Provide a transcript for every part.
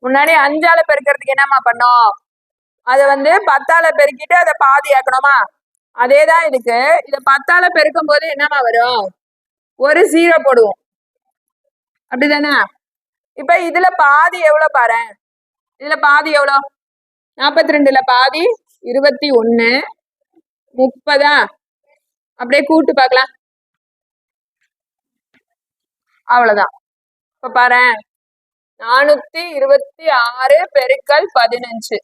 முன்னாடி 5ஆல பெருக்கிறதுக்கு என்னம்மா பண்ணோம்? அதை வந்து 10ஆல பெருக்கிட்டு அதை பாதி ஆக்கணுமா? அதேதான் இதுக்கு. இதை 10ஆல பெருக்கும் போது என்னம்மா வரும்? ஒரு 0 போடுவோம், அப்படிதானே? இப்ப இதுல பாதி எவ்வளவு பாரு. இதுல பாதி எவ்வளவு? 42ல பாதி 21, 30. அப்படியே கூட்டு பார்க்கலாம். அவ்வளவுதான். இப்ப பாரு, 426 பெருக்கல் 15.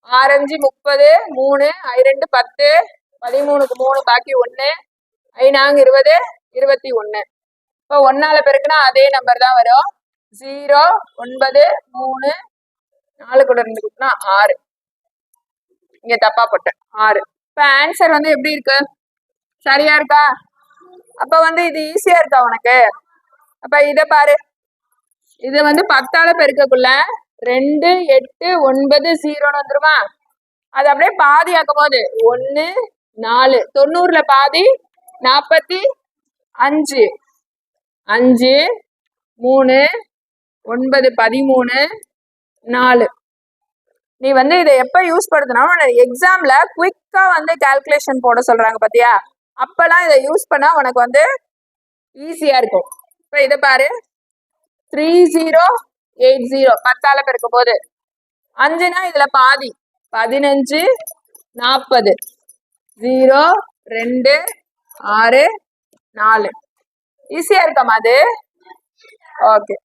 6 5 30, 3 2 10, 13க்கு 3 பாக்கி 1, 5 20, 21. இப்போ 1ஆல பெருக்குனா அதே நம்பர் தான் வரும். 0 9 3 4 கூட 2 கூட்டினா 6. இங்க தப்பா போட்டேன், 6. இப்ப ஆன்சர் வந்து எப்படி இருக்கு? சரியா இருக்கா? அப்ப வந்து இது ஈஸியா இருக்கா உனக்கு? அப்ப இத பாரு, இது வந்து 10ஆல பெருக்கக்குள்ள 2 8 9 0 வந்துருமா? அது அப்படியே பாதி ஆக்கும் போது 1 4, 90ல பாதி 45, 5 3 9 13 4. நீ வந்து இதை எப்ப யூஸ் படுத்தினாலும் எக்ஸாம்ல குவிக்கா வந்து கால்குலேஷன் போட சொல்றாங்க பாத்தியா, அப்பெல்லாம் இதை யூஸ் பண்ணா உனக்கு வந்து ஈஸியா இருக்கும். இப்ப இதை பாரு, 3080 10ஆல பெருக்கும் போது 5னா இதுல பாதி 15 40, 0 2 6 4. ஈஸியா இருக்காமா அது? ஓகே.